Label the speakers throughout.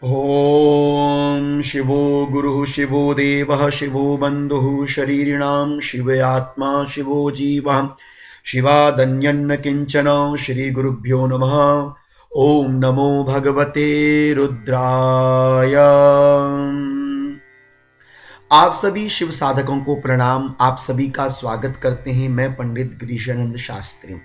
Speaker 1: ॐ शिवो गुरुः शिवो देवः शिवो बन्धुः शरीरिणां शिवयात्मा शिवो जीवः शिवादन्यन्न किञ्चन श्रीगुरुभ्यो नमः। ॐ नमो भगवते रुद्राय। आप सभी शिव साधकों को प्रणाम। आप सभी का स्वागत करते हैं। मैं पंडित गिरीशानंद शास्त्री।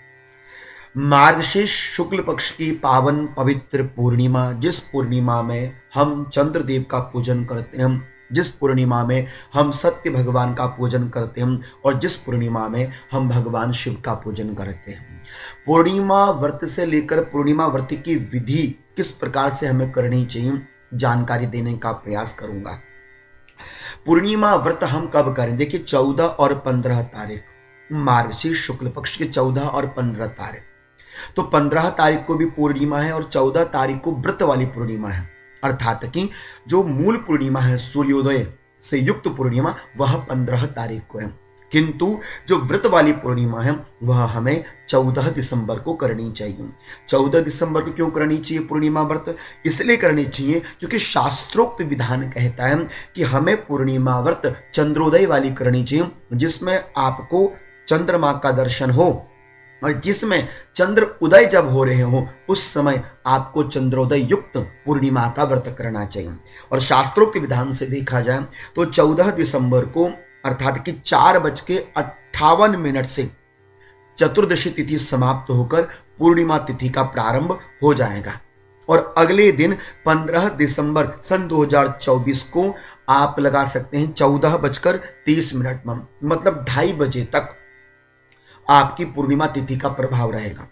Speaker 1: मार्गशीर्ष शुक्ल पक्ष की पावन पवित्र पूर्णिमा, जिस पूर्णिमा में हम चंद्रदेव का पूजन करते हैं, जिस पूर्णिमा में हम सत्य भगवान का पूजन करते हैं और जिस पूर्णिमा में हम भगवान शिव का पूजन करते हैं, पूर्णिमा व्रत से लेकर पूर्णिमा व्रत की विधि किस प्रकार से हमें करनी चाहिए जानकारी देने का प्रयास करूंगा। पूर्णिमा व्रत हम कब करें? देखिए 14 और 15 तारीख, मार्गशीर्ष शुक्ल पक्ष की 14 और 15 तारीख। तो 15 तारीख को भी पूर्णिमा है और 14 तारीख को व्रत वाली पूर्णिमा है। अर्थात कि जो मूल पूर्णिमा है सूर्योदय से युक्त पूर्णिमा, वह 15 तारीख को है, किंतु जो व्रत वाली पूर्णिमा है वह हमें 14 दिसंबर को करनी चाहिए। 14 दिसंबर को क्यों करनी चाहिए पूर्णिमा व्रत? इसलिए करनी चाहिए क्योंकि शास्त्रोक्त विधान कहता है कि हमें पूर्णिमा व्रत चंद्रोदय वाली करनी चाहिए, जिसमें आपको चंद्रमा का दर्शन हो और जिसमें चंद्र उदय जब हो रहे हो उस समय आपको चंद्रोदय युक्त पूर्णिमा का व्रत करना चाहिए। और शास्त्रों के विधान से देखा जाए तो 14 दिसंबर को अर्थात कि 4:58 से चतुर्दशी तिथि समाप्त होकर पूर्णिमा तिथि का प्रारंभ हो जाएगा और अगले दिन 15 दिसंबर सन 2024 को आप लगा सकते हैं 14:30 में, मतलब 2:30 बजे तक आपकी पूर्णिमा तिथि का प्रभाव रहेगा।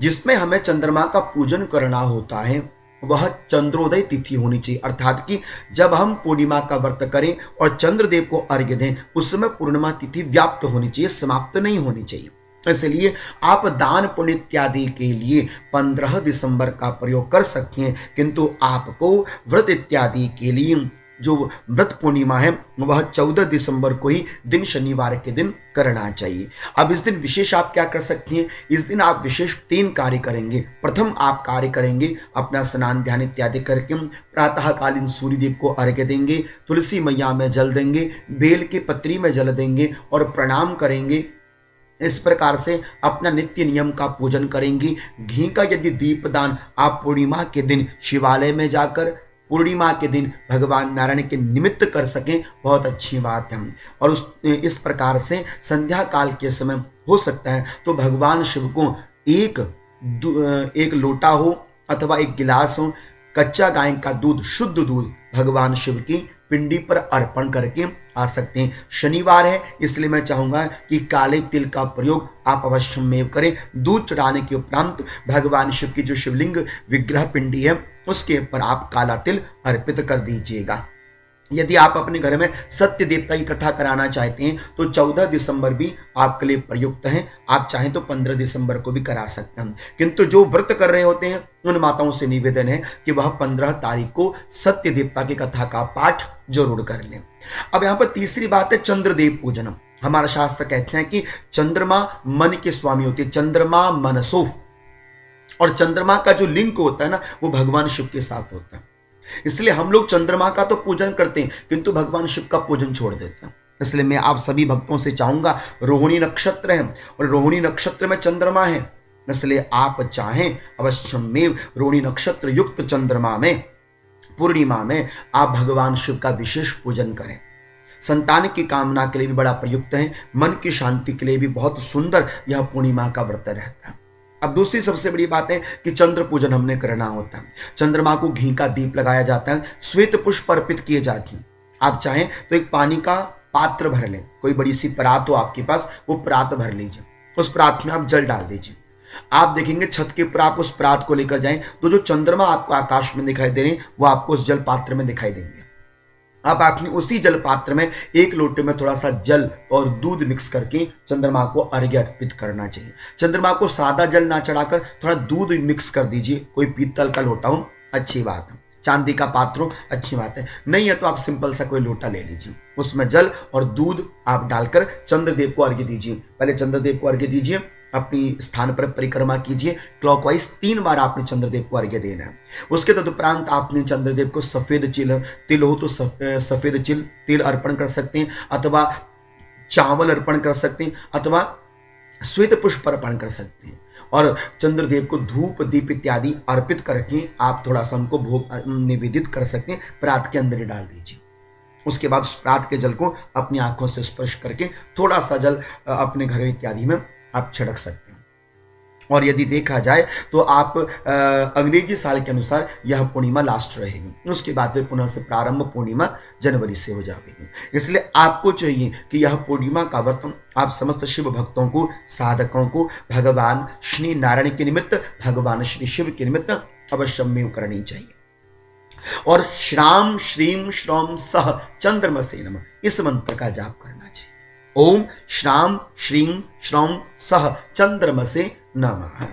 Speaker 1: जिसमें हमें चंद्रमा का पूजन करना होता है वह चंद्रोदय तिथि होनी चाहिए, अर्थात कि जब हम पूर्णिमा का व्रत करें और चंद्रदेव को अर्घ्य दें उस समय पूर्णिमा तिथि व्याप्त होनी चाहिए, समाप्त नहीं होनी चाहिए। इसलिए आप दान पुण्य इत्यादि के लिए 15 दिसंबर का प्रयोग कर सकते हैं, किंतु आपको व्रत इत्यादि के लिए जो व्रत पूर्णिमा है वह 14 दिसंबर को ही दिन शनिवार के दिन करना चाहिए। अब इस दिन विशेष आप क्या कर सकते हैं? इस दिन आप विशेष 3 कार्य करेंगे। प्रथम आप कार्य करेंगे अपना स्नान ध्यान इत्यादि करके प्रातःकालीन सूर्यदेव को अर्घ्य देंगे, तुलसी मैया में जल देंगे, बेल की पत्री में जल देंगे और प्रणाम करेंगे। इस प्रकार से अपना नित्य नियम का पूजन करेंगे। घी का यदि दीपदान आप पूर्णिमा के दिन शिवालय में जाकर पूर्णिमा के दिन भगवान नारायण के निमित्त कर सकें, बहुत अच्छी बात है। और इस प्रकार से संध्या काल के समय हो सकता है तो भगवान शिव को एक लोटा हो अथवा एक गिलास हो कच्चा गाय का दूध, शुद्ध दूध भगवान शिव की पिंडी पर अर्पण करके आ सकते हैं। शनिवार है इसलिए मैं चाहूंगा कि काले तिल का प्रयोग आप अवश्य में करें। दूध चढ़ाने के उपरांत भगवान शिव की जो शिवलिंग विग्रह पिंडी है उसके ऊपर आप काला तिल अर्पित कर दीजिएगा। यदि आप अपने घर में सत्य देवता की कथा कराना चाहते हैं तो 14 दिसंबर भी आपके लिए प्रयुक्त है। आप चाहें तो 15 दिसंबर को भी करा सकते हैं, किंतु जो व्रत कर रहे होते हैं उन माताओं से निवेदन है कि वह 15 तारीख को सत्य देवता की कथा का पाठ जरूर कर लें। अब यहाँ पर तीसरी बात है चंद्रदेव पूजन। हमारा शास्त्र कहते हैं कि चंद्रमा मन के स्वामी होते हैं, चंद्रमा मनसो, और चंद्रमा का जो लिंक होता है ना वो भगवान शिव के साथ होता है। इसलिए हम लोग चंद्रमा का तो पूजन करते हैं किंतु भगवान शिव का पूजन छोड़ देते हैं। इसलिए मैं आप सभी भक्तों से चाहूंगा, रोहिणी नक्षत्र है और रोहिणी नक्षत्र में चंद्रमा है, इसलिए आप चाहें अवश्य में रोहिणी नक्षत्र युक्त चंद्रमा में पूर्णिमा में आप भगवान शिव का विशेष पूजन करें। संतान की कामना के लिए भी बड़ा प्रयुक्त है, मन की शांति के लिए भी बहुत सुंदर यह पूर्णिमा का व्रत रहता है। अब दूसरी सबसे बड़ी बात है कि चंद्र पूजन हमने करना होता है। चंद्रमा को घी का दीप लगाया जाता है, श्वेत पुष्प अर्पित किए जाते हैं। आप चाहें तो एक पानी का पात्र भर लें, कोई बड़ी सी परात हो आपके पास, वो परात भर लीजिए, उस परात में आप जल डाल दीजिए। आप देखेंगे छत के ऊपर आप उस परात को लेकर जाएं तो जो चंद्रमा आपको आकाश में दिखाई दे रहे हैं वो आपको उस जल पात्र में दिखाई देंगे। अब आपने उसी जल पात्र में एक लोटे में थोड़ा सा जल और दूध मिक्स करके चंद्रमा को अर्घ्य अर्पित करना चाहिए। चंद्रमा को सादा जल ना चढ़ाकर थोड़ा दूध मिक्स कर दीजिए। कोई पीतल का लोटा हो अच्छी बात है, चांदी का पात्र हो अच्छी बात है, नहीं है तो आप सिंपल सा कोई लोटा ले लीजिए, उसमें जल और दूध आप डालकर चंद्रदेव को अर्घ्य दीजिए। पहले चंद्रदेव को अर्घ्य दीजिए, अपनी स्थान पर परिक्रमा कीजिए। क्लॉकवाइज 3 बार आपने चंद्रदेव को अर्घ्य देना है। उसके तदुपरांत आपने चंद्रदेव को सफेद तिल हो तो सफेद तिल अर्पण कर सकते हैं, अथवा चावल अर्पण कर सकते हैं, अथवा श्वेत पुष्प अर्पण कर सकते हैं। और चंद्रदेव को धूप दीप इत्यादि अर्पित करके आप थोड़ा सा उनको भोग निवेदित कर सकते हैं। प्रात के अंदर ही डाल दीजिए। उसके बाद उस प्रात के जल को अपनी आंखों से स्पर्श करके थोड़ा सा जल अपने घर इत्यादि में आप छिड़क सकते हैं। और यदि देखा जाए तो आप अंग्रेजी साल के अनुसार यह पूर्णिमा लास्ट रहेगी। उसके बाद फिर पुनः से प्रारंभ पूर्णिमा जनवरी से हो जाएगी। इसलिए आपको चाहिए कि यह पूर्णिमा का व्रत आप समस्त शिव भक्तों को, साधकों को भगवान श्री नारायण के निमित्त, भगवान श्री शिव के निमित्त अवश्य में करनी चाहिए। और श्राम श्रीम श्रौम सह चंद्रमसे नमः इस मंत्र का जाप करना चाहिए। ओम श्राम श्रीम श्रौम सह चंद्रमसे नमः।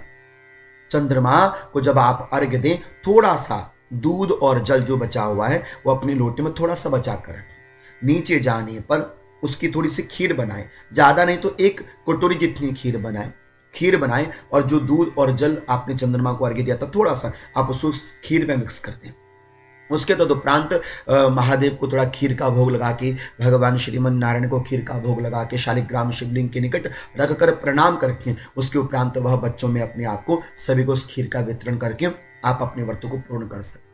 Speaker 1: चंद्रमा को जब आप अर्घ्य दें, थोड़ा सा दूध और जल जो बचा हुआ है वो अपने लोटे में थोड़ा सा बचा कर रखें। नीचे जाने पर उसकी थोड़ी सी खीर बनाएं, ज्यादा नहीं तो 1 कटोरी जितनी खीर बनाएं और जो दूध और जल आपने चंद्रमा को अर्घ्य दिया था थोड़ा सा आप उसको खीर में मिक्स कर दें। उसके तदुपरांत महादेव को थोड़ा खीर का भोग लगा के, भगवान श्रीमन नारायण को खीर का भोग लगा के शालिग्राम शिवलिंग के निकट रखकर प्रणाम करके उसके उपरांत वह बच्चों में अपने आप को सभी को उस खीर का वितरण करके आप अपने व्रत को पूर्ण कर सकते हैं।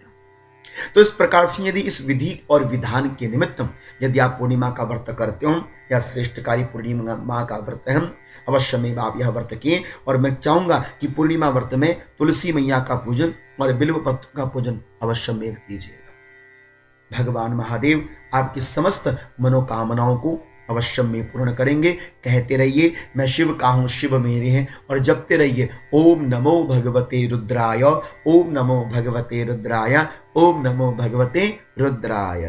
Speaker 1: तो इस प्रकार से यदि इस विधि और विधान के निमित्त यदि आप पूर्णिमा का व्रत करते हो या श्रेष्ठकारी पूर्णिमा का व्रत है, अवश्य में आप यह व्रत किए। और मैं चाहूंगा कि पूर्णिमा व्रत में तुलसी मैया का पूजन और बिल्व पत्र का पूजन अवश्य में कीजिएगा। भगवान महादेव आपकी समस्त मनोकामनाओं को अवश्य में पूर्ण करेंगे। कहते रहिए मैं शिव का हूं, शिव मेरे हैं, और जपते रहिए ओम नमो भगवते रुद्राय, ओम नमो भगवते रुद्राय, ओम नमो भगवते रुद्राय।